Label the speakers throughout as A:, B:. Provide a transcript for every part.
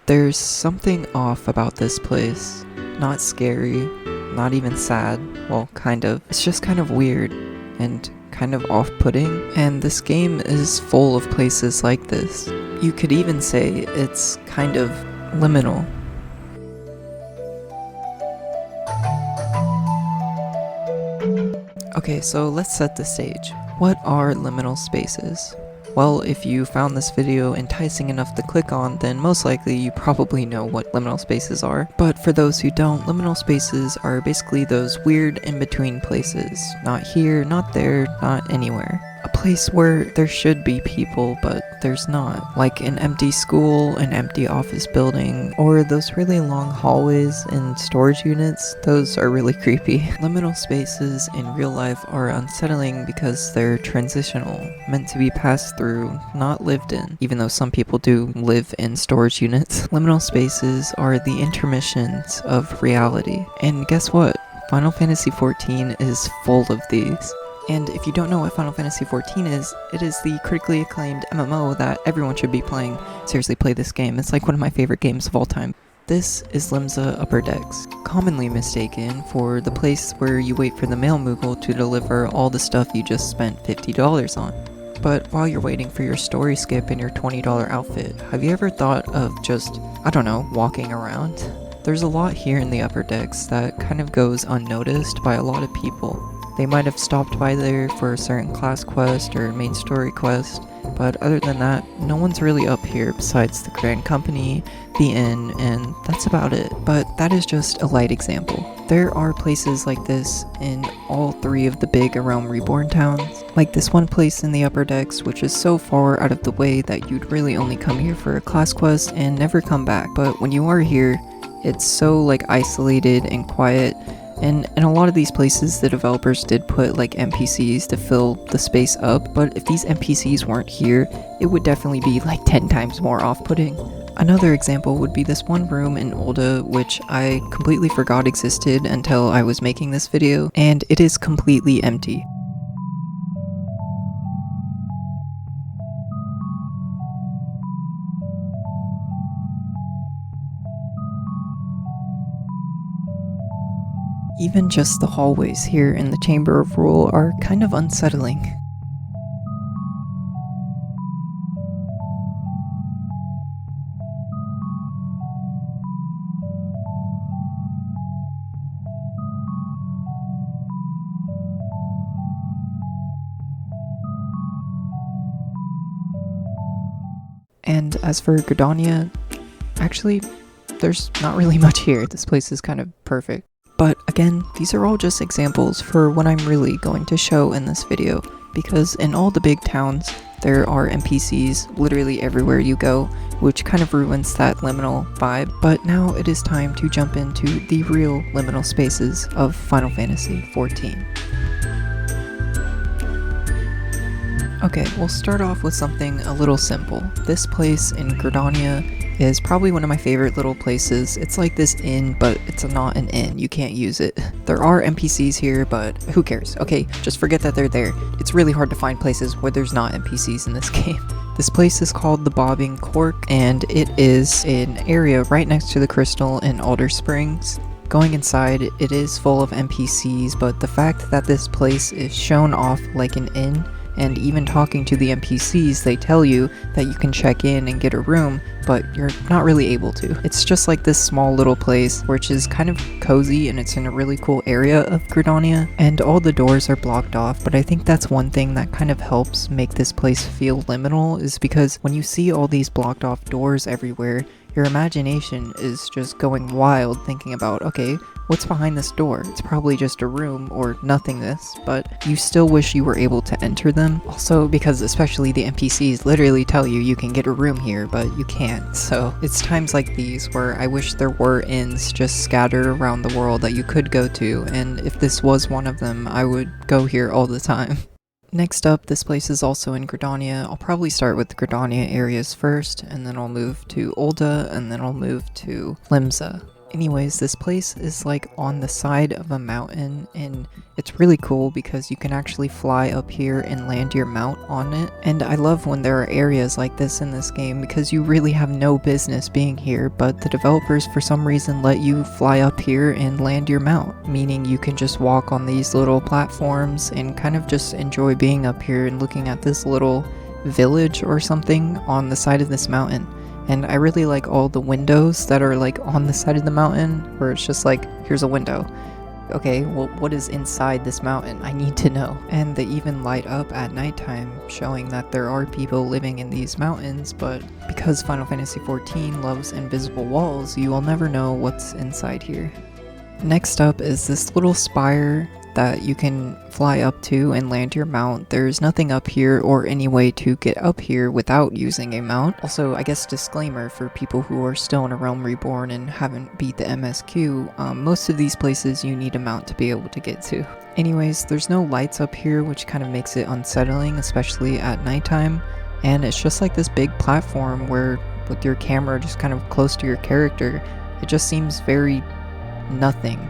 A: There's something off about this place. Not scary, not even sad, well, kind of. It's just kind of weird and kind of off-putting, and this game is full of places like this. You could even say it's kind of liminal. Okay, so let's set the stage. What are liminal spaces? Well, if you found this video enticing enough to click on, then most likely you probably know what liminal spaces are. But for those who don't, liminal spaces are basically those weird in-between places. Not here, not there, not anywhere. A place where there should be people, but there's not. Like an empty school, an empty office building, or those really long hallways in storage units. Those are really creepy. Liminal spaces in real life are unsettling because they're transitional, meant to be passed through, not lived in, even though some people do live in storage units. Liminal spaces are the intermissions of reality. And guess what? Final Fantasy XIV is full of these. And if you don't know what Final Fantasy XIV is, it is the critically acclaimed MMO that everyone should be playing. Seriously, play this game. It's like one of my favorite games of all time. This is Limsa Upper Decks, commonly mistaken for the place where you wait for the mail Moogle to deliver all the stuff you just spent $50 on. But while you're waiting for your story skip in your $20 outfit, have you ever thought of just, I don't know, walking around? There's a lot here in the Upper Decks that kind of goes unnoticed by a lot of people. They might have stopped by there for a certain class quest or main story quest, but other than that, no one's really up here besides the Grand Company, the inn, and that's about it. But that is just a light example. There are places like this in all three of the big Realm Reborn towns, like this one place in the Upper Decks which is so far out of the way that you'd really only come here for a class quest and never come back. But when you are here, it's so like isolated and quiet. And in a lot of these places, the developers did put like NPCs to fill the space up, but if these NPCs weren't here, it would definitely be like 10 times more off-putting. Another example would be this one room in Ul'dah, which I completely forgot existed until I was making this video, and it is completely empty. Even just the hallways here in the Chamber of Rule are kind of unsettling. And as for Gridania, actually, there's not really much here. This place is kind of perfect. But again, these are all just examples for what I'm really going to show in this video, because in all the big towns, there are NPCs literally everywhere you go, which kind of ruins that liminal vibe. But now it is time to jump into the real liminal spaces of Final Fantasy XIV. Okay, we'll start off with something a little simple. This place in Gridania is probably one of my favorite little places. It's like this inn, but it's not an inn. You can't use it. There are NPCs here, but who cares? Okay, just forget that they're there. It's really hard to find places where there's not NPCs in this game. This place is called the Bobbing Cork, and it is an area right next to the crystal in Alder Springs. Going inside, it is full of NPCs, but the fact that this place is shown off like an inn, and even talking to the NPCs, they tell you that you can check in and get a room, but you're not really able to. It's just like this small little place, which is kind of cozy, and it's in a really cool area of Gridania, and all the doors are blocked off. But I think that's one thing that kind of helps make this place feel liminal, is because when you see all these blocked off doors everywhere, your imagination is just going wild thinking about, okay, what's behind this door? It's probably just a room or nothingness, but you still wish you were able to enter them. Also, because especially the NPCs literally tell you you can get a room here, but you can't. So it's times like these where I wish there were inns just scattered around the world that you could go to, and if this was one of them, I would go here all the time. Next up, this place is also in Gridania. I'll probably start with the Gridania areas first, and then I'll move to Ul'dah, and then I'll move to Limsa. Anyways, this place is like on the side of a mountain, and it's really cool because you can actually fly up here and land your mount on it. And I love when there are areas like this in this game because you really have no business being here, but the developers for some reason let you fly up here and land your mount, meaning you can just walk on these little platforms and kind of just enjoy being up here and looking at this little village or something on the side of this mountain. And I really like all the windows that are like on the side of the mountain, where it's just like, here's a window. Okay, well, what is inside this mountain? I need to know. And they even light up at nighttime, showing that there are people living in these mountains, but because Final Fantasy XIV loves invisible walls, you will never know what's inside here. Next up is this little spire that you can fly up to and land your mount. There's nothing up here or any way to get up here without using a mount. Also, I guess disclaimer for people who are still in A Realm Reborn and haven't beat the MSQ, most of these places you need a mount to be able to get to. Anyways, there's no lights up here, which kind of makes it unsettling, especially at nighttime. And it's just like this big platform where with your camera just kind of close to your character, it just seems very nothing.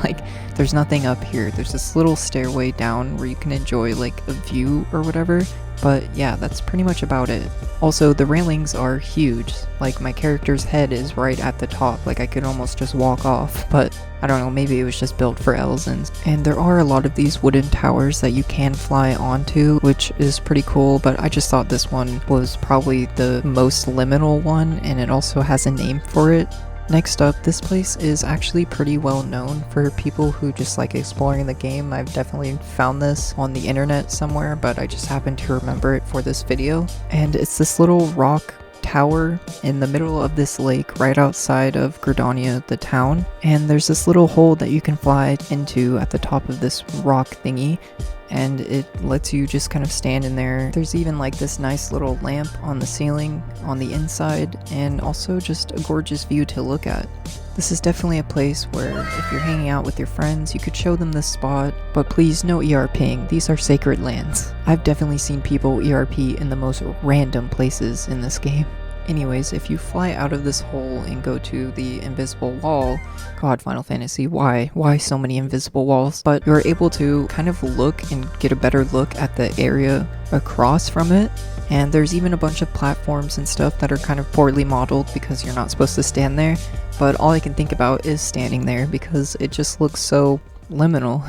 A: Like, there's nothing up here. There's this little stairway down where you can enjoy like a view or whatever, but yeah, that's pretty much about it. Also, the railings are huge. Like, my character's head is right at the top. Like, I could almost just walk off, but I don't know, maybe it was just built for Elzens. And there are a lot of these wooden towers that you can fly onto, which is pretty cool, but I just thought this one was probably the most liminal one, and it also has a name for it. Next up, this place is actually pretty well known for people who just like exploring the game. I've definitely found this on the internet somewhere, but I just happened to remember it for this video. And it's this little rock tower in the middle of this lake right outside of Gridania, the town. And there's this little hole that you can fly into at the top of this rock thingy, and it lets you just kind of stand in there. There's even like this nice little lamp on the ceiling on the inside, and also just a gorgeous view to look at. This is definitely a place where if you're hanging out with your friends, you could show them this spot, but please no ERPing, these are sacred lands. I've definitely seen people ERP in the most random places in this game. Anyways, if you fly out of this hole and go to the invisible wall, God, Final Fantasy, why so many invisible walls? But you're able to kind of look and get a better look at the area across from it. And there's even a bunch of platforms and stuff that are kind of poorly modeled because you're not supposed to stand there. But all I can think about is standing there because it just looks so liminal.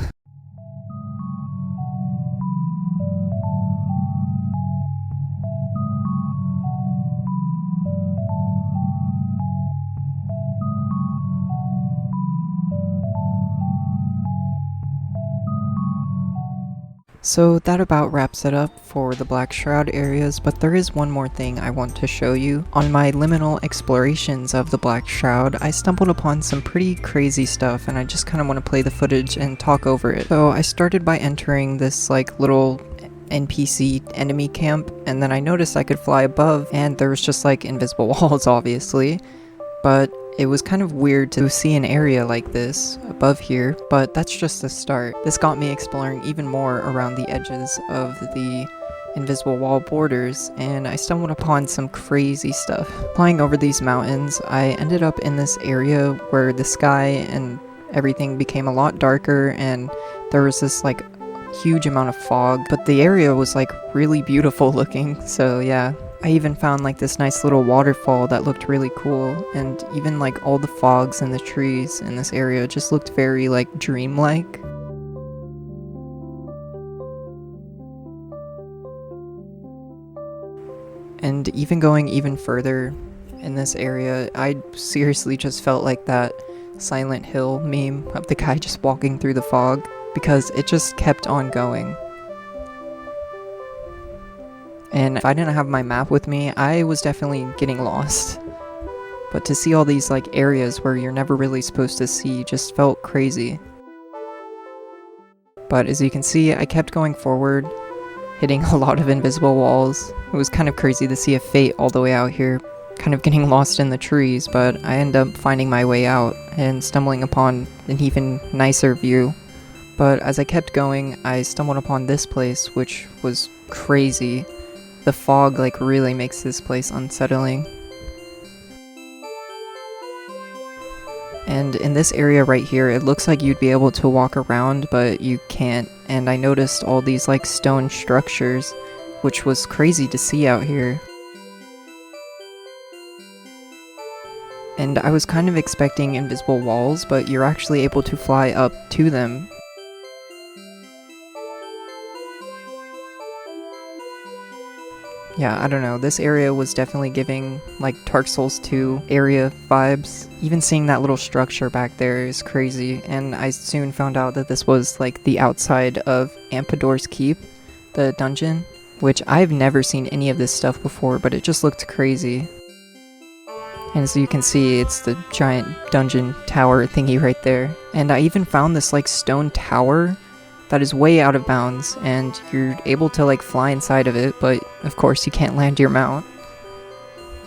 A: So that about wraps it up for the Black Shroud areas, but there is one more thing I want to show you. On my liminal explorations of the Black Shroud, I stumbled upon some pretty crazy stuff, and I just kind of want to play the footage and talk over it. So I started by entering this like little NPC enemy camp, and then I noticed I could fly above, and there was just like invisible walls obviously, but it was kind of weird to see an area like this above here, but that's just the start. This got me exploring even more around the edges of the invisible wall borders, and I stumbled upon some crazy stuff. Flying over these mountains, I ended up in this area where the sky and everything became a lot darker, and there was this like huge amount of fog, but the area was like really beautiful looking, so yeah. I even found like this nice little waterfall that looked really cool, and even like all the fogs and the trees in this area just looked very like dreamlike. And even going even further in this area, I seriously just felt like that Silent Hill meme of the guy just walking through the fog, because it just kept on going. And if I didn't have my map with me, I was definitely getting lost. But to see all these like areas where you're never really supposed to see just felt crazy. But as you can see, I kept going forward, hitting a lot of invisible walls. It was kind of crazy to see a fate all the way out here, kind of getting lost in the trees, but I ended up finding my way out and stumbling upon an even nicer view. But as I kept going, I stumbled upon this place, which was crazy. The fog like really makes this place unsettling. And in this area right here, it looks like you'd be able to walk around, but you can't. And I noticed all these like stone structures, which was crazy to see out here. And I was kind of expecting invisible walls, but you're actually able to fly up to them. Yeah, I don't know, this area was definitely giving like Dark Souls 2 area vibes. Even seeing that little structure back there is crazy, and I soon found out that this was like the outside of Ampedor's Keep, the dungeon, which I've never seen any of this stuff before, but it just looked crazy. And as you can see, it's the giant dungeon tower thingy right there. And I even found this like stone tower that is way out of bounds, and you're able to like fly inside of it, but of course you can't land your mount.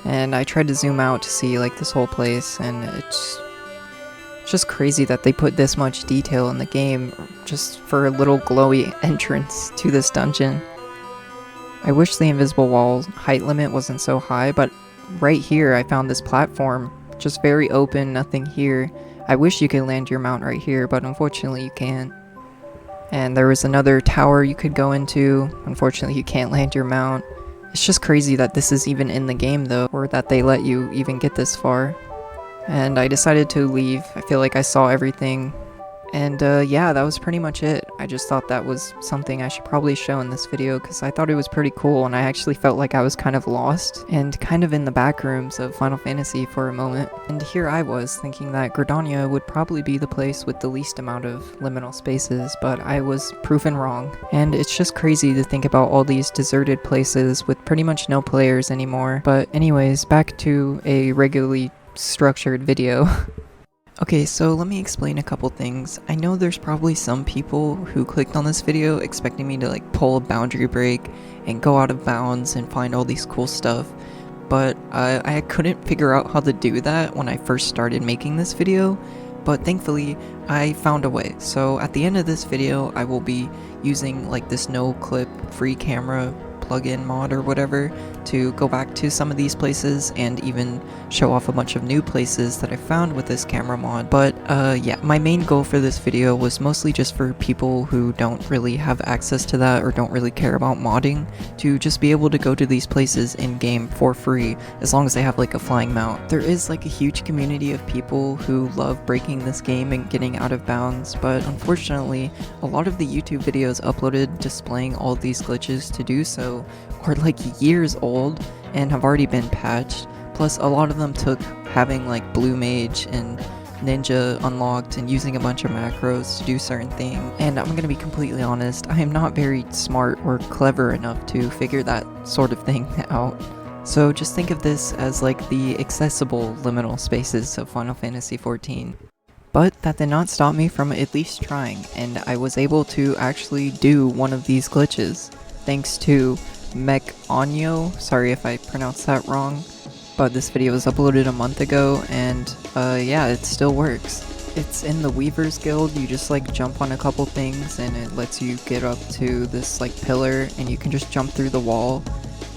A: And I tried to zoom out to see like this whole place, and it's just crazy that they put this much detail in the game just for a little glowy entrance to this dungeon. I wish the invisible wall height limit wasn't so high, but right here I found this platform, just very open, nothing here. I wish you could land your mount right here, but unfortunately you can't. And there was another tower you could go into. Unfortunately, you can't land your mount. It's just crazy that this is even in the game though, or that they let you even get this far. And I decided to leave. I feel like I saw everything. And yeah, that was pretty much it. I just thought that was something I should probably show in this video because I thought it was pretty cool, and I actually felt like I was kind of lost and kind of in the back rooms of Final Fantasy for a moment. And here I was thinking that Gridania would probably be the place with the least amount of liminal spaces, but I was proven wrong. And it's just crazy to think about all these deserted places with pretty much no players anymore. But anyways, back to a regularly structured video. Okay, so let me explain a couple things. I know there's probably some people who clicked on this video expecting me to like pull a boundary break and go out of bounds and find all these cool stuff, but I couldn't figure out how to do that when I first started making this video, but thankfully I found a way. So at the end of this video, I will be using like this no clip free camera plugin mod or whatever to go back to some of these places and even show off a bunch of new places that I found with this camera mod. But yeah, my main goal for this video was mostly just for people who don't really have access to that or don't really care about modding to just be able to go to these places in game for free as long as they have like a flying mount. There is like a huge community of people who love breaking this game and getting out of bounds, but unfortunately a lot of the YouTube videos uploaded displaying all these glitches to do so are like years old and have already been patched. Plus a lot of them took having like Blue Mage and Ninja unlocked and using a bunch of macros to do certain things. And I'm gonna be completely honest, I am not very smart or clever enough to figure that sort of thing out. So just think of this as like the accessible liminal spaces of Final Fantasy XIV. But that did not stop me from at least trying, and I was able to actually do one of these glitches thanks to Mekonyo. Sorry if I pronounced that wrong, but this video was uploaded a month ago, and yeah, it still works. It's in the Weaver's Guild. You just like jump on a couple things and it lets you get up to this like pillar and you can just jump through the wall.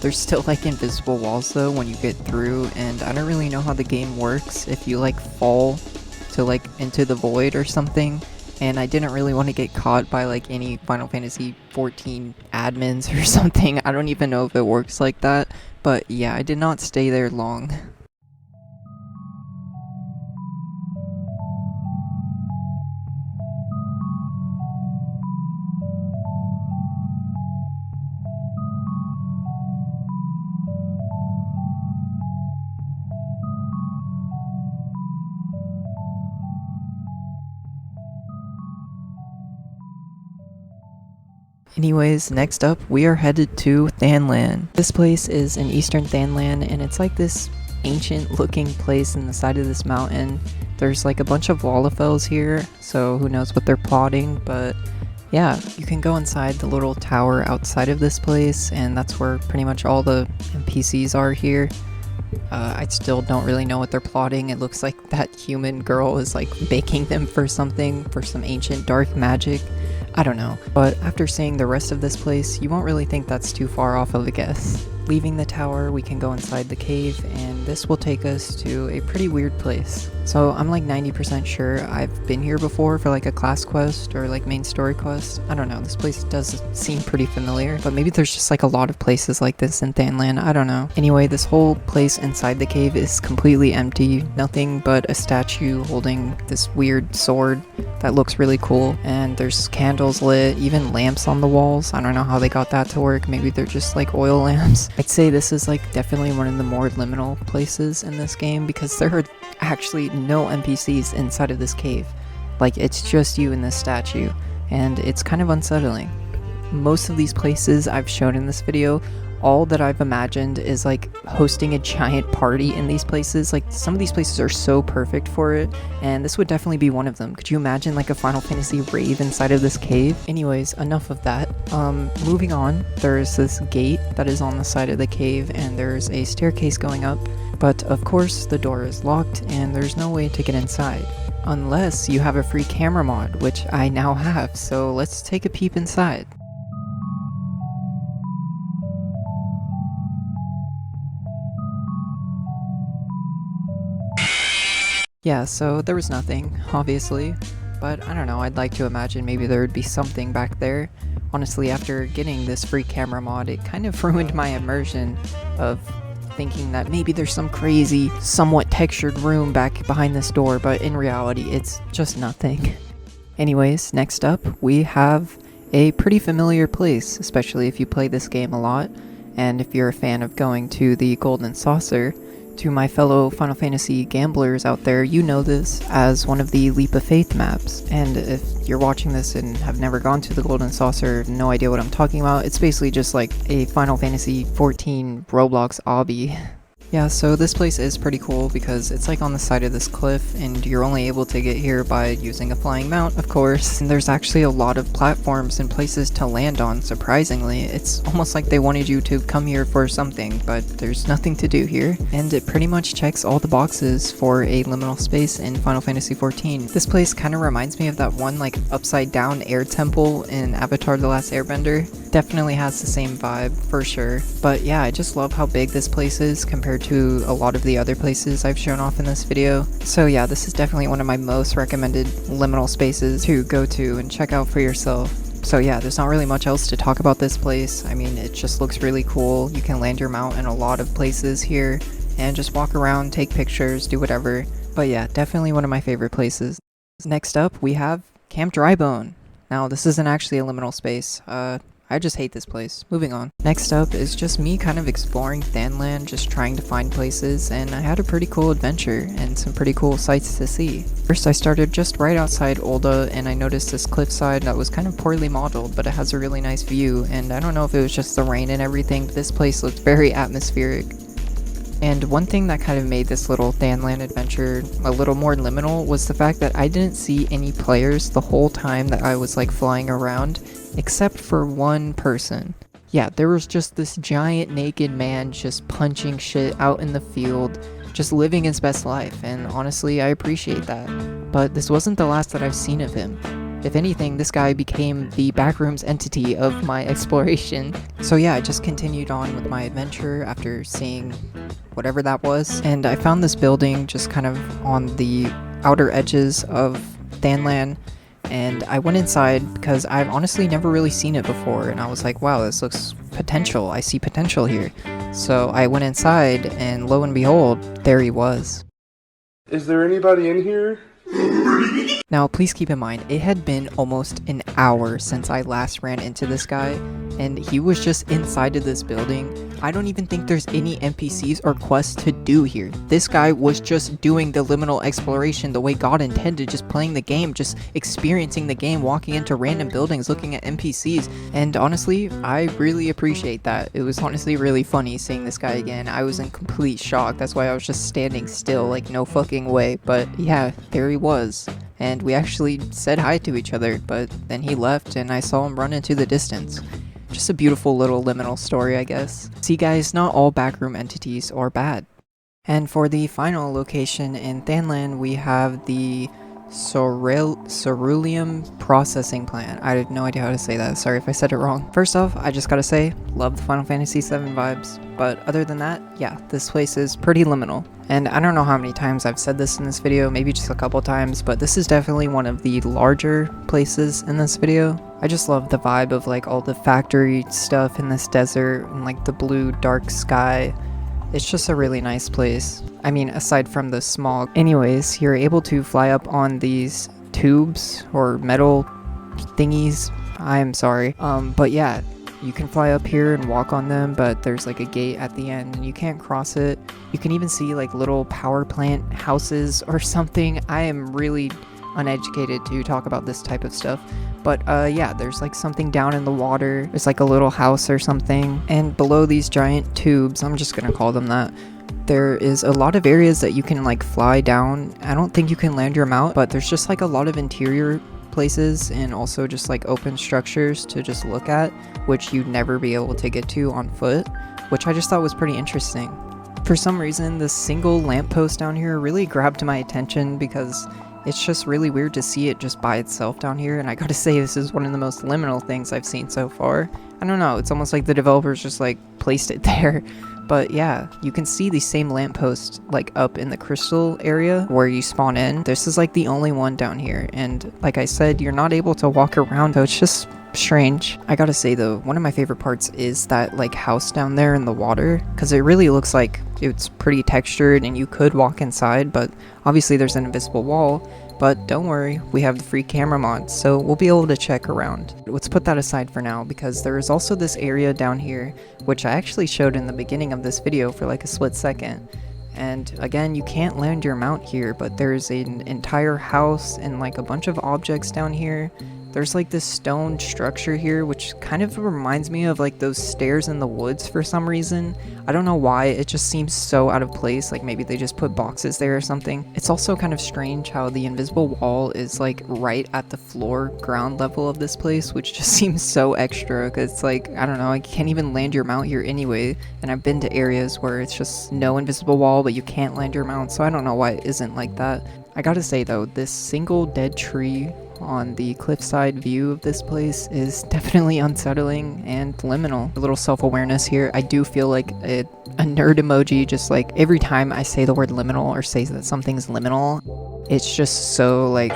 A: There's still like invisible walls though when you get through, and I don't really know how the game works if you like fall to like into the void or something. And I didn't really want to get caught by like any Final Fantasy XIV admins or something. I don't even know if it works like that, but yeah, I did not stay there long. Anyways, next up, we are headed to Thanlan. This place is in eastern Thanlan, and it's like this ancient looking place in the side of this mountain. There's like a bunch of Lalafels here, so who knows what they're plotting, but yeah, you can go inside the little tower outside of this place, and that's where pretty much all the NPCs are here. I still don't really know what they're plotting. It looks like that human girl is like baking them for something, for some ancient dark magic. I don't know, but after seeing the rest of this place, you won't really think that's too far off of a guess. Leaving the tower, we can go inside the cave, and this will take us to a pretty weird place. So I'm like 90% sure I've been here before for like a class quest or like main story quest. I don't know, this place does seem pretty familiar, but maybe there's just like a lot of places like this in Thanlan, I don't know. Anyway, this whole place inside the cave is completely empty, nothing but a statue holding this weird sword that looks really cool, and there's candles lit, even lamps on the walls. I don't know how they got that to work, maybe they're just like oil lamps. I'd say this is like definitely one of the more liminal places in this game because there are actually no NPCs inside of this cave. Like, it's just you and this statue, and it's kind of unsettling. Most of these places I've shown in this video, all that I've imagined is like hosting a giant party in these places. Like, some of these places are so perfect for it, and this would definitely be one of them. Could you imagine like a Final Fantasy rave inside of this cave? Anyways, enough of that. Moving on, there's this gate that is on the side of the cave, and there's a staircase going up, but of course the door is locked and there's no way to get inside. Unless you have a free camera mod, which I now have, so let's take a peep inside. Yeah, so there was nothing, obviously, but I don't know, I'd like to imagine maybe there would be something back there. Honestly, after getting this free camera mod, it kind of ruined my immersion of thinking that maybe there's some crazy, somewhat textured room back behind this door, but in reality, it's just nothing. Anyways, next up, we have a pretty familiar place, especially if you play this game a lot, and if you're a fan of going to the Golden Saucer. To my fellow Final Fantasy gamblers out there, you know this as one of the Leap of Faith maps, and if you're watching this and have never gone to the Golden Saucer, no idea what I'm talking about, it's basically just like a Final Fantasy 14 Roblox obby. Yeah, so this place is pretty cool because it's like on the side of this cliff and you're only able to get here by using a flying mount, of course. And there's actually a lot of platforms and places to land on, surprisingly. It's almost like they wanted you to come here for something, but there's nothing to do here. And it pretty much checks all the boxes for a liminal space in Final Fantasy XIV. This place kind of reminds me of that one like upside down air temple in Avatar: The Last Airbender. Definitely has the same vibe, for sure. But yeah, I just love how big this place is compared to a lot of the other places I've shown off in this video. So yeah, this is definitely one of my most recommended liminal spaces to go to and check out for yourself. So yeah, there's not really much else to talk about this place. I mean, it just looks really cool. You can land your mount in a lot of places here and just walk around, take pictures, do whatever. But yeah, definitely one of my favorite places. Next up, we have Camp Drybone. Now, this isn't actually a liminal space. I just hate this place. Moving on. Next up is just me kind of exploring Thanlan, just trying to find places, and I had a pretty cool adventure and some pretty cool sights to see. First, I started just right outside Ul'dah, and I noticed this cliffside that was kind of poorly modeled, but it has a really nice view, and I don't know if it was just the rain and everything, but this place looked very atmospheric. And one thing that kind of made this little Thanlan adventure a little more liminal was the fact that I didn't see any players the whole time that I was like flying around, except for one person. Yeah, there was just this giant naked man just punching shit out in the field, just living his best life, and honestly, I appreciate that. But this wasn't the last that I've seen of him. If anything, this guy became the backrooms entity of my exploration. So yeah, I just continued on with my adventure after seeing whatever that was, and I found this building just kind of on the outer edges of Thanlan, and I went inside because I've honestly never really seen it before, and I was like, wow, this looks potential. I see potential here. So I went inside, and lo and behold, there he was.
B: Is there anybody in here?
A: Now, please keep in mind, it had been almost an hour since I last ran into this guy, and he was just inside of this building. I don't even think there's any NPCs or quests to do here. This guy was just doing the liminal exploration the way God intended, just playing the game, just experiencing the game, walking into random buildings, looking at NPCs, and honestly, I really appreciate that. It was honestly really funny seeing this guy again. I was in complete shock. That's why I was just standing still, like no fucking way, but yeah, there he was. And we actually said hi to each other, but then he left and I saw him run into the distance. Just a beautiful little liminal story, I guess. See guys, not all backroom entities are bad. And for the final location in Thanlan, we have the ceruleum processing plant. I had no idea how to say that. Sorry if I said it wrong. First off, I just gotta say, love the Final Fantasy VII vibes. But other than that, yeah, this place is pretty liminal. And I don't know how many times I've said this in this video, maybe just a couple times, but this is definitely one of the larger places in this video. I just love the vibe of like all the factory stuff in this desert and like the blue dark sky. It's just a really nice place. I mean, aside from the smog. Anyways, you're able to fly up on these tubes or metal thingies. I'm sorry. But yeah, you can fly up here and walk on them, but there's like a gate at the end and you can't cross it. You can even see like little power plant houses or something. I am really uneducated to talk about this type of stuff. But yeah, there's like something down in the water. There's like a little house or something. And below these giant tubes, I'm just gonna call them that, there is a lot of areas that you can like fly down. I don't think you can land your mount, but there's just like a lot of interior places and also just like open structures to just look at, which you'd never be able to get to on foot, which I just thought was pretty interesting. For some reason, this single lamppost down here really grabbed my attention because it's just really weird to see it just by itself down here, and I gotta say this is one of the most liminal things I've seen so far. I don't know, it's almost like the developers just like placed it there. But yeah, you can see the same lamppost like up in the crystal area where you spawn in. This is like the only one down here, and like I said, you're not able to walk around, so it's just strange. I gotta say though, one of my favorite parts is that like house down there in the water, because it really looks like it's pretty textured and you could walk inside, but obviously there's an invisible wall. But don't worry, we have the free camera mod, so we'll be able to check around. Let's put that aside for now, because there is also this area down here, which I actually showed in the beginning of this video for like a split second. And again, you can't land your mount here, but there's an entire house and like a bunch of objects down here. There's like this stone structure here, which kind of reminds me of like those stairs in the woods for some reason. I don't know why, it just seems so out of place, like maybe they just put boxes there or something. It's also kind of strange how the invisible wall is like right at the floor ground level of this place, which just seems so extra, because it's like, I don't know, I can't even land your mount here anyway, and I've been to areas where it's just no invisible wall, but you can't land your mount, so I don't know why it isn't like that. I gotta say though, this single dead tree on the cliffside view of this place is definitely unsettling and liminal. A little self-awareness here. I do feel like a nerd emoji, just like every time I say the word liminal or say that something's liminal, it's just so like...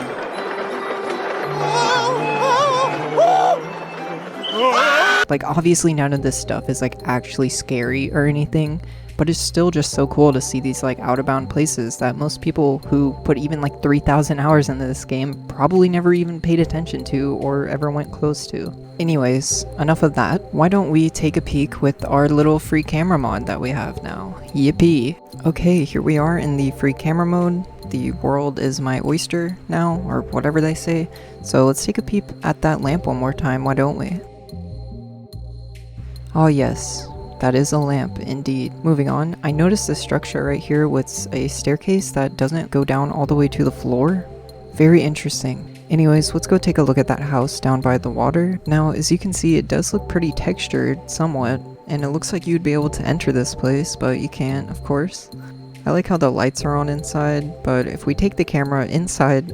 A: Like obviously none of this stuff is like actually scary or anything, but it's still just so cool to see these like out-of-bound places that most people who put even like 3,000 hours into this game probably never even paid attention to or ever went close to. Anyways, enough of that. Why don't we take a peek with our little free camera mod that we have now? Yippee! Okay, here we are in the free camera mode. The world is my oyster now, or whatever they say. So let's take a peep at that lamp one more time, why don't we? Oh yes, that is a lamp indeed. Moving on, I noticed this structure right here with a staircase that doesn't go down all the way to the floor. Very interesting. Anyways, let's go take a look at that house down by the water. Now, as you can see, it does look pretty textured, somewhat, and it looks like you'd be able to enter this place, but you can't, of course. I like how the lights are on inside, but if we take the camera inside,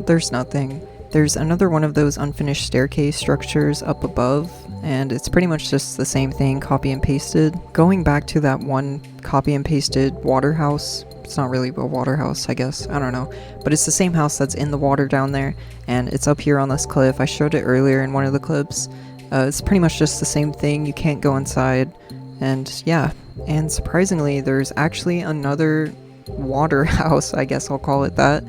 A: there's nothing. There's another one of those unfinished staircase structures up above, and it's pretty much just the same thing, copy and pasted. Going back to that one copy and pasted water house, it's not really a water house, I guess, I don't know, but it's the same house that's in the water down there, and it's up here on this cliff. I showed it earlier in one of the clips. It's pretty much just the same thing, you can't go inside, and yeah, and surprisingly, there's actually another water house, I guess I'll call it that,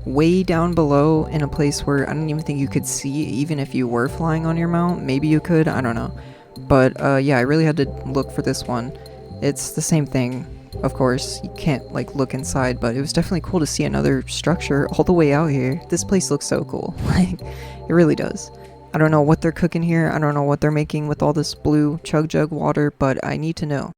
A: way down below in a place where I don't even think you could see, even if you were flying on your mount. Maybe you could, I don't know. But yeah, I really had to look for this one. It's the same thing, of course, you can't like look inside, but it was definitely cool to see another structure all the way out here. This place looks so cool, like, it really does. I don't know what they're cooking here, I don't know what they're making with all this blue chug jug water, but I need to know.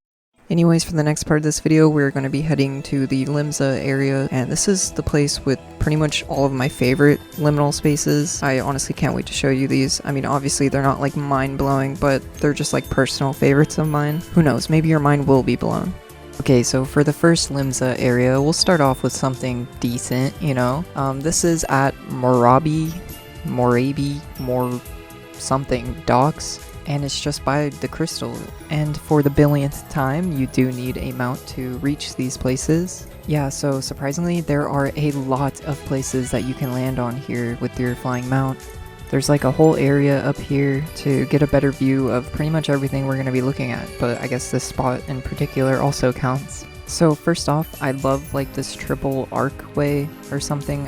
A: Anyways, for the next part of this video, we're going to be heading to the Noscea Area, and this is the place with pretty much all of my favorite liminal spaces. I honestly can't wait to show you these. I mean, obviously they're not like mind-blowing, but they're just like personal favorites of mine. Who knows, maybe your mind will be blown. Okay, so for the first Noscea area, we'll start off with something decent, you know. This is at Morabi something docks, and it's just by the crystal. And for the billionth time, you do need a mount to reach these places. Yeah, so surprisingly, there are a lot of places that you can land on here with your flying mount. There's like a whole area up here to get a better view of pretty much everything we're going to be looking at, but I guess this spot in particular also counts. So first off, I love like this triple archway or something.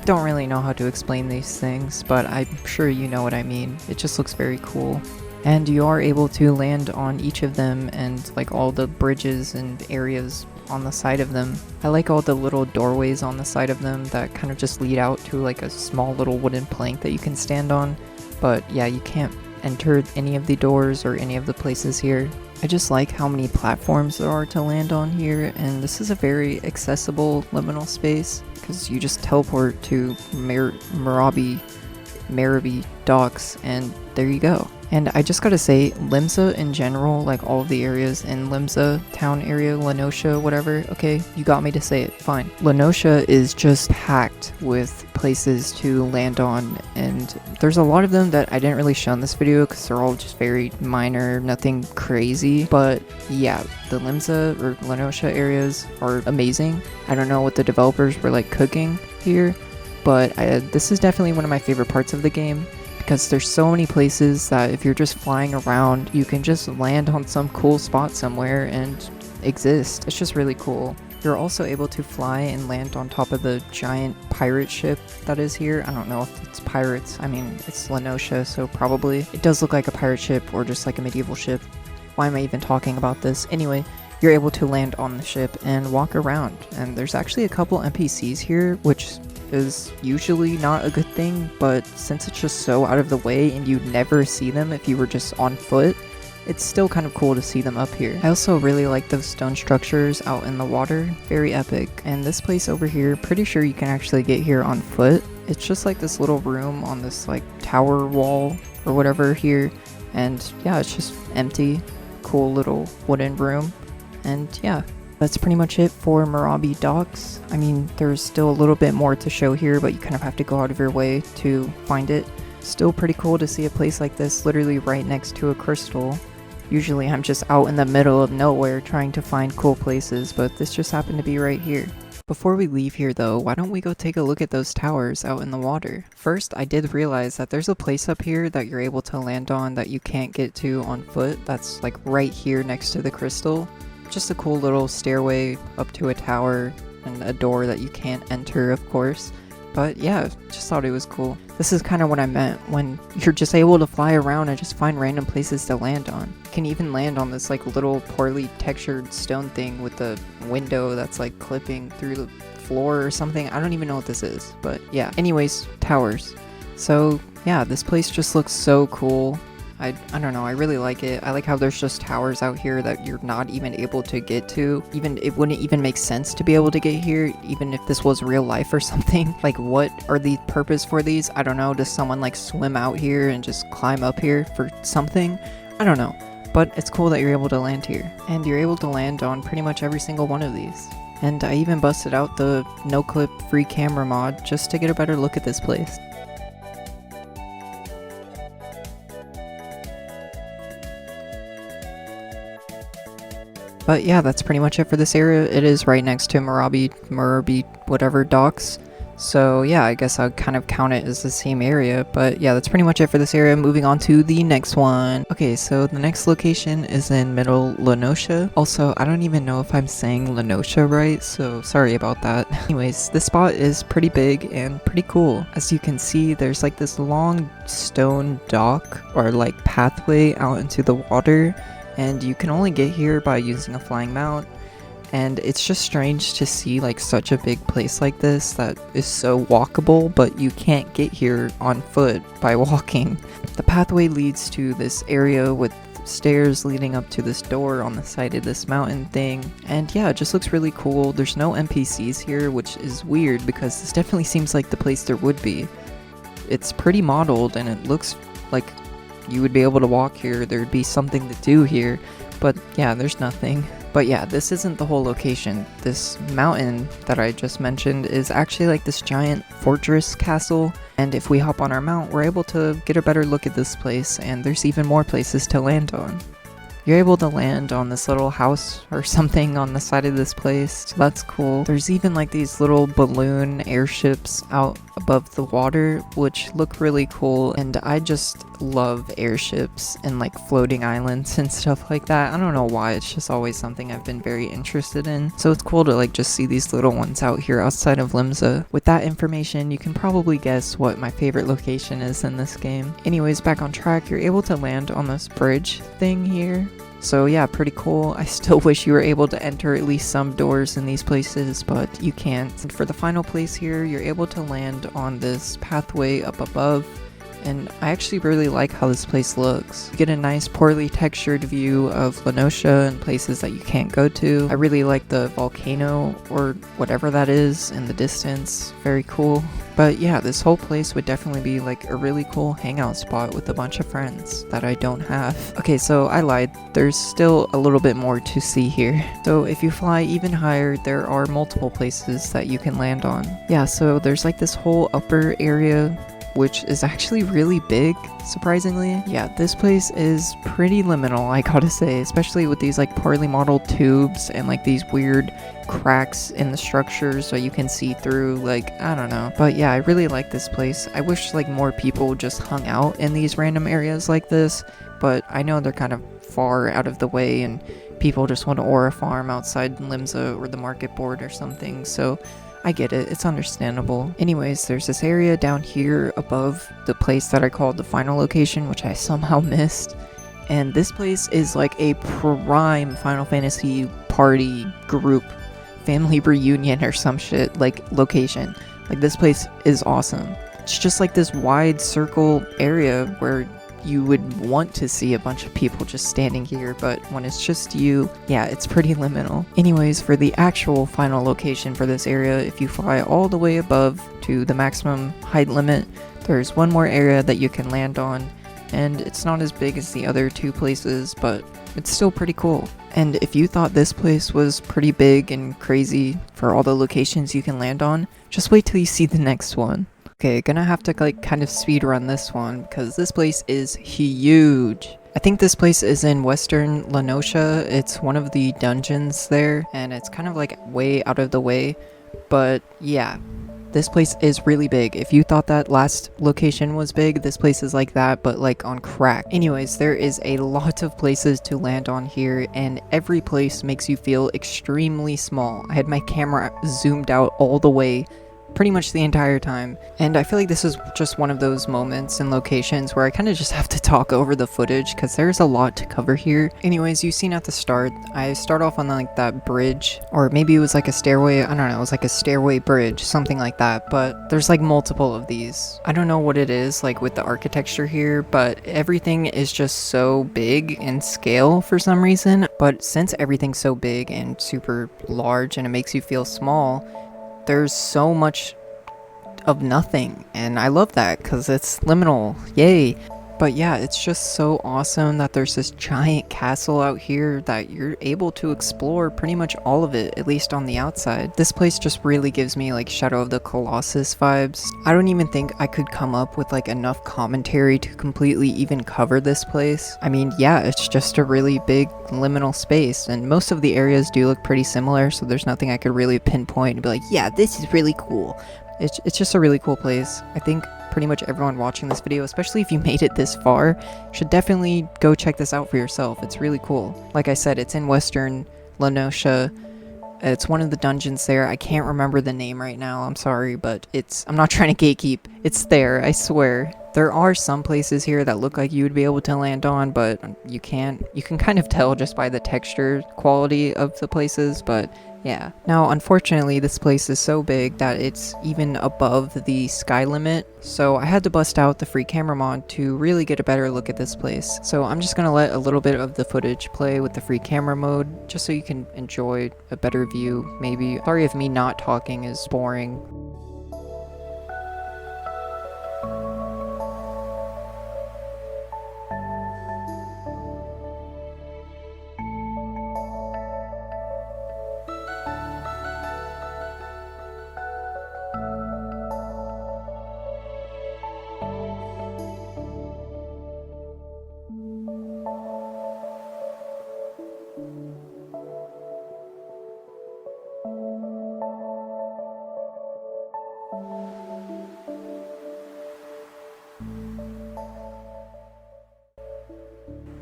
A: Don't really know how to explain these things, but I'm sure you know what I mean. It just looks very cool. And you are able to land on each of them and like all the bridges and areas on the side of them. I like all the little doorways on the side of them that kind of just lead out to like a small little wooden plank that you can stand on. But yeah, you can't enter any of the doors or any of the places here. I just like how many platforms there are to land on here, and this is a very accessible liminal space because you just teleport to Morabi docks and there you go. And I just gotta say, Noscea in general, like all of the areas in Noscea town area, Noscea, whatever, okay, you got me to say it, fine. Noscea is just packed with places to land on, and there's a lot of them that I didn't really show in this video because they're all just very minor, nothing crazy, but yeah, the Noscea or Noscea areas are amazing. I don't know what the developers were like cooking here, but this is definitely one of my favorite parts of the game, because there's so many places that if you're just flying around, you can just land on some cool spot somewhere and exist. It's just really cool. You're also able to fly and land on top of the giant pirate ship that is here. I don't know if it's pirates. I mean, it's Noscea, so probably. It does look like a pirate ship or just like a medieval ship. Why am I even talking about this? Anyway, you're able to land on the ship and walk around. And there's actually a couple NPCs here, which is usually not a good thing, but since it's just so out of the way and you'd never see them if you were just on foot, it's still kind of cool to see them up here. I also really like those stone structures out in the water, very epic. And this place over here, pretty sure you can actually get here on foot. It's just like this little room on this like tower wall or whatever here, and yeah, it's just empty, cool little wooden room. And yeah, that's pretty much it for Morabi docks. I mean, there's still a little bit more to show here, but you kind of have to go out of your way to find it. Still pretty cool to see a place like this literally right next to a crystal. Usually I'm just out in the middle of nowhere trying to find cool places, but this just happened to be right here. Before we leave here though, why don't we go take a look at those towers out in the water? First, I did realize that there's a place up here that you're able to land on that you can't get to on foot. That's like right here next to the crystal. Just a cool little stairway up to a tower and a door that you can't enter, of course. But yeah, just thought it was cool. This is kind of what I meant when you're just able to fly around and just find random places to land on. You can even land on this like little poorly textured stone thing with a window that's like clipping through the floor or something. I don't even know what this is, but yeah. Anyways, towers. So yeah, this place just looks so cool. I don't know, I really like it. I like how there's just towers out here that you're not even able to get to. Even it wouldn't even make sense to be able to get here, even if this was real life or something. Like, what are the purpose for these? I don't know. Does someone like swim out here and just climb up here for something? I don't know. But it's cool that you're able to land here. And you're able to land on pretty much every single one of these. And I even busted out the no-clip free camera mod just to get a better look at this place. But yeah, that's pretty much it for this area. It is right next to Morabi, whatever docks. So yeah, I guess I'll kind of count it as the same area. But yeah, that's pretty much it for this area. Moving on to the next one. Okay, so the next location is in Middle Noscea. Also, I don't even know if I'm saying Noscea right, so sorry about that. Anyways, this spot is pretty big and pretty cool. As you can see, there's like this long stone dock or like pathway out into the water. And you can only get here by using a flying mount, and it's just strange to see like such a big place like this that is so walkable, but you can't get here on foot by walking. The pathway leads to this area with stairs leading up to this door on the side of this mountain thing, and yeah, it just looks really cool. There's no NPCs here, which is weird because this definitely seems like the place there would be. It's pretty modeled and it looks like you would be able to walk here, there'd be something to do here, but yeah, there's nothing. But yeah, this isn't the whole location. This mountain that I just mentioned is actually like this giant fortress castle, and if we hop on our mount, we're able to get a better look at this place, and there's even more places to land on. You're able to land on this little house or something on the side of this place, so that's cool. There's even like these little balloon airships out above the water, which look really cool, and I just love airships and like floating islands and stuff like that. I don't know why, it's just always something I've been very interested in, so it's cool to like just see these little ones out here outside of Limsa. With that information, you can probably guess what my favorite location is in this game. Anyways, back on track, you're able to land on this bridge thing here. So yeah, pretty cool. I still wish you were able to enter at least some doors in these places, but you can't. And for the final place here, you're able to land on this pathway up above, and I actually really like how this place looks. You get a nice poorly textured view of Noscea and places that you can't go to. I really like the volcano or whatever that is in the distance, very cool. But yeah, this whole place would definitely be like a really cool hangout spot with a bunch of friends that I don't have. Okay, so I lied. There's still a little bit more to see here. So if you fly even higher, there are multiple places that you can land on. Yeah, so there's like this whole upper area, which is actually really big, surprisingly. Yeah, this place is pretty liminal, I gotta say, especially with these like poorly modeled tubes and like these weird cracks in the structure so you can see through, like, I don't know. But yeah, I really like this place. I wish like more people just hung out in these random areas like this, but I know they're kind of far out of the way and people just want to aura farm outside Limsa or the market board or something, so I get it, it's understandable. Anyways, there's this area down here above the place that I called the final location, which I somehow missed. And this place is like a prime Final Fantasy party group, family reunion or some shit, like location. Like this place is awesome. It's just like this wide circle area where you would want to see a bunch of people just standing here, but when it's just you, yeah, it's pretty liminal. Anyways, for the actual final location for this area, if you fly all the way above to the maximum height limit, there's one more area that you can land on, and it's not as big as the other two places, but it's still pretty cool. And if you thought this place was pretty big and crazy for all the locations you can land on, just wait till you see the next one. Okay, gonna have to like kind of speed run this one because this place is huge. I think this place is in western Noscea. It's one of the dungeons there, and it's kind of like way out of the way. But yeah, this place is really big. If you thought that last location was big, this place is like that, but like on crack. Anyways, there is a lot of places to land on here, and every place makes you feel extremely small. I had my camera zoomed out all the way pretty much the entire time, and I feel like this is just one of those moments and locations where I kind of just have to talk over the footage because there's a lot to cover here. Anyways, you've seen at the start, I start off on like that bridge, or maybe it was like a stairway, I don't know, it was like a stairway bridge, something like that, but there's like multiple of these. I don't know what it is like with the architecture here, but everything is just so big in scale for some reason. But since everything's so big and super large and it makes you feel small, there's so much of nothing, and I love that because it's liminal, yay. But yeah, it's just so awesome that there's this giant castle out here that you're able to explore pretty much all of it, at least on the outside. This place just really gives me like Shadow of the Colossus vibes. I don't even think I could come up with like enough commentary to completely even cover this place. I mean, yeah, it's just a really big liminal space, and most of the areas do look pretty similar, so there's nothing I could really pinpoint and be like, yeah, this is really cool. It's just a really cool place. I think pretty much everyone watching this video, especially if you made it this far, should definitely go check this out for yourself. It's really cool. Like I said, it's in western Noscea. It's one of the dungeons there. I can't remember the name right now, I'm sorry, but I'm not trying to gatekeep. It's there, I swear. There are some places here that look like you would be able to land on, but you can't. You can kind of tell just by the texture quality of the places, but yeah. Now, unfortunately, this place is so big that it's even above the sky limit, so I had to bust out the free camera mod to really get a better look at this place. So I'm just gonna let a little bit of the footage play with the free camera mode, just so you can enjoy a better view, maybe. Sorry if me not talking is boring.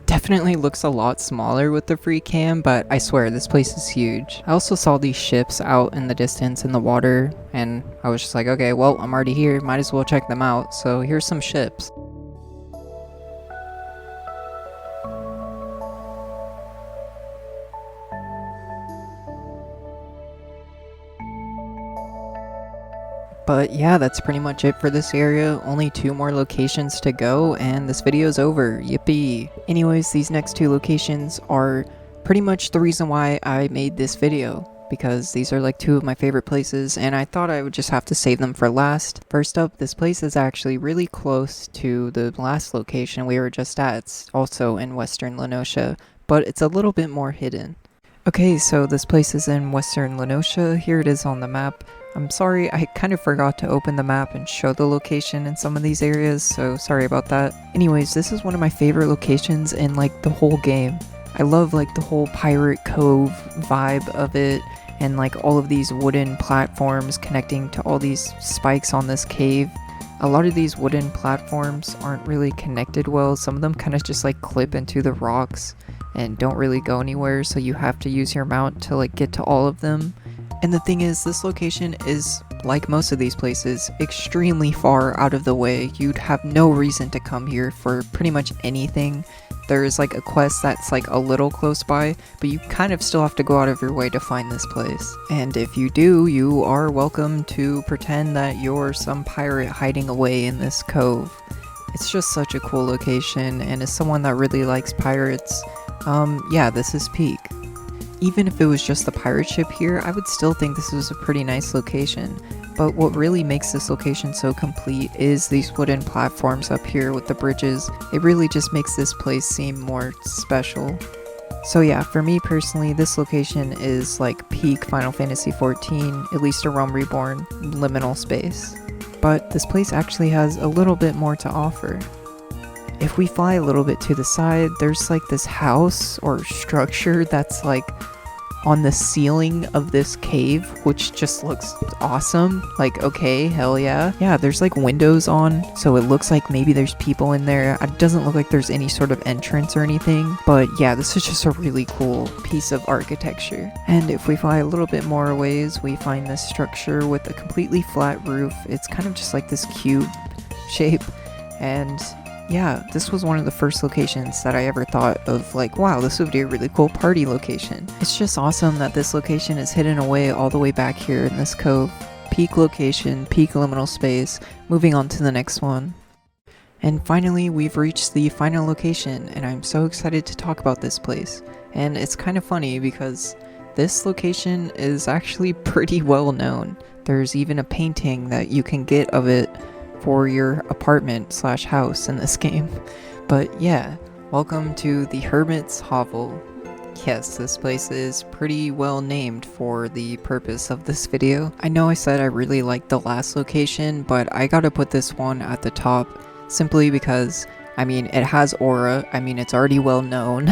A: Definitely looks a lot smaller with the free cam, but I swear this place is huge. I also saw these ships out in the distance in the water, and I was just like, okay, well, I'm already here, might as well check them out. So here's some ships. But yeah, that's pretty much it for this area. Only 2 more locations to go and this video's over. Yippee. Anyways, these next 2 locations are pretty much the reason why I made this video, because these are like 2 of my favorite places and I thought I would just have to save them for last. First up, this place is actually really close to the last location we were just at. It's also in Western Noscea, but it's a little bit more hidden. Okay, so this place is in Western Noscea. Here it is on the map. I'm sorry, I kind of forgot to open the map and show the location in some of these areas, so sorry about that. Anyways, this is one of my favorite locations in like the whole game. I love like the whole pirate cove vibe of it, and like all of these wooden platforms connecting to all these spikes on this cave. A lot of these wooden platforms aren't really connected well. Some of them kind of just like clip into the rocks and don't really go anywhere, so you have to use your mount to like get to all of them. And the thing is, this location is, like most of these places, extremely far out of the way. You'd have no reason to come here for pretty much anything. There's like a quest that's like a little close by, but you kind of still have to go out of your way to find this place. And if you do, you are welcome to pretend that you're some pirate hiding away in this cove. It's just such a cool location, and as someone that really likes pirates, yeah, this is peak. Even if it was just the pirate ship here, I would still think this was a pretty nice location. But what really makes this location so complete is these wooden platforms up here with the bridges. It really just makes this place seem more special. So yeah, for me personally, this location is like peak Final Fantasy XIV, at least a Realm Reborn liminal space. But this place actually has a little bit more to offer. If we fly a little bit to the side, there's like this house or structure that's like on the ceiling of this cave, which just looks awesome. Like, okay, hell yeah. Yeah, there's like windows on, so it looks like maybe there's people in there. It doesn't look like there's any sort of entrance or anything, but yeah, this is just a really cool piece of architecture. And if we fly a little bit more ways, we find this structure with a completely flat roof. It's kind of just like this cube shape, and yeah, this was one of the first locations that I ever thought of, like, wow, this would be a really cool party location. It's just awesome that this location is hidden away all the way back here in this cove. Peak location, peak liminal space. Moving on to the next one. And finally, we've reached the final location, and I'm so excited to talk about this place. And it's kind of funny because this location is actually pretty well known. There's even a painting that you can get of it for your apartment slash house in this game. But yeah, welcome to the Hermit's Hovel. Yes, this place is pretty well named for the purpose of this video. I know I said I really liked the last location, but I gotta put this one at the top simply because, I mean, it has aura, I mean, it's already well known,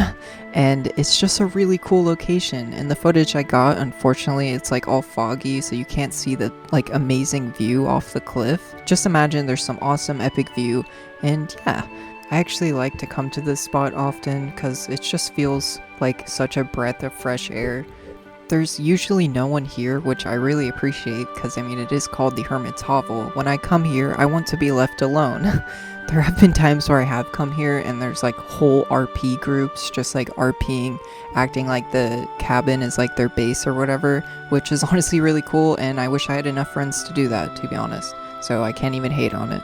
A: and it's just a really cool location. And the footage I got, unfortunately, it's like all foggy, so you can't see the like amazing view off the cliff. Just imagine there's some awesome epic view, and yeah, I actually like to come to this spot often because it just feels like such a breath of fresh air. There's usually no one here, which I really appreciate because, I mean, it is called the Hermit's Hovel. When I come here, I want to be left alone. There have been times where I have come here and there's like whole RP groups just like RPing, acting like the cabin is like their base or whatever, which is honestly really cool, and I wish I had enough friends to do that, to be honest. So I can't even hate on it.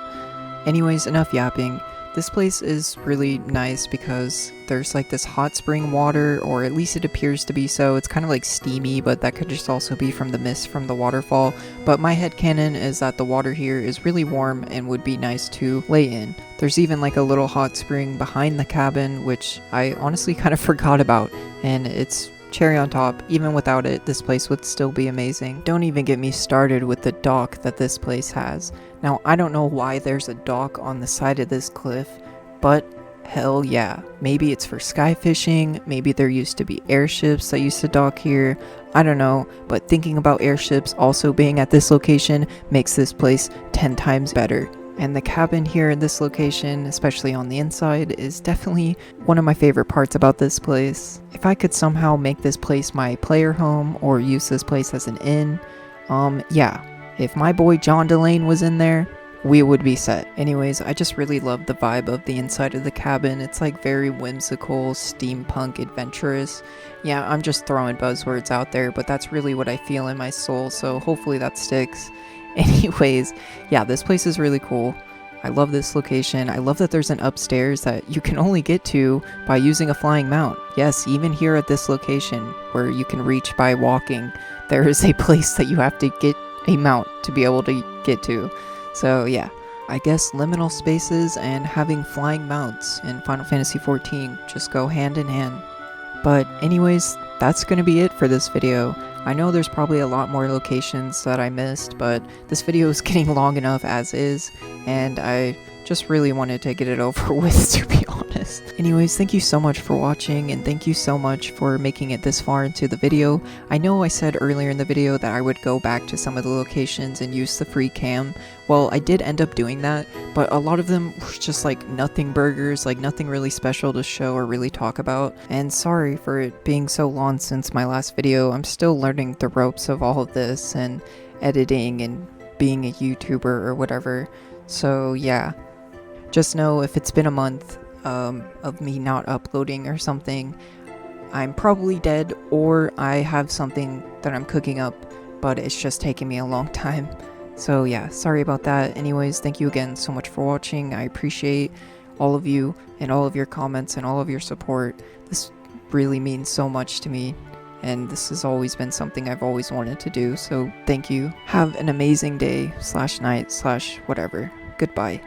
A: Anyways, enough yapping. This place is really nice because there's like this hot spring water, or at least it appears to be so. It's kind of like steamy, but that could just also be from the mist from the waterfall. But my headcanon is that the water here is really warm and would be nice to lay in. There's even like a little hot spring behind the cabin, which I honestly kind of forgot about, and it's cherry on top. Even without it, this place would still be amazing. Don't even get me started with the dock that this place has. Now, I don't know why there's a dock on the side of this cliff, but Hell yeah. Maybe it's for sky fishing, maybe there used to be airships that used to dock here, I don't know, but thinking about airships also being at this location makes this place 10 times better. And the cabin here in this location, especially on the inside, is definitely one of my favorite parts about this place. If I could somehow make this place my player home or use this place as an inn, yeah, if my boy John Delane was in there, we would be set. Anyways, I just really love the vibe of the inside of the cabin. It's like very whimsical, steampunk, adventurous. Yeah, I'm just throwing buzzwords out there, but that's really what I feel in my soul, so hopefully that sticks. Anyways, yeah, this place is really cool. I love this location. I love that there's an upstairs that you can only get to by using a flying mount. Yes, even here at this location where you can reach by walking, there is a place that you have to get a mount to be able to get to. So yeah, I guess liminal spaces and having flying mounts in Final Fantasy XIV just go hand in hand. But anyways, that's gonna be it for this video. I know there's probably a lot more locations that I missed, but this video is getting long enough as is, and I just really wanted to get it over with, to be honest. Anyways, thank you so much for watching, and thank you so much for making it this far into the video. I know I said earlier in the video that I would go back to some of the locations and use the free cam. Well, I did end up doing that, but a lot of them were just like nothing burgers, like nothing really special to show or really talk about. And sorry for it being so long since my last video. I'm still learning the ropes of all of this and editing and being a YouTuber or whatever. So yeah, just know if it's been a month of me not uploading or something, I'm probably dead or I have something that I'm cooking up, but it's just taking me a long time. So yeah, sorry about that. Anyways, thank you again so much for watching. I appreciate all of you and all of your comments and all of your support. This really means so much to me, and this has always been something I've always wanted to do, so thank you. Have an amazing day / night / whatever. Goodbye.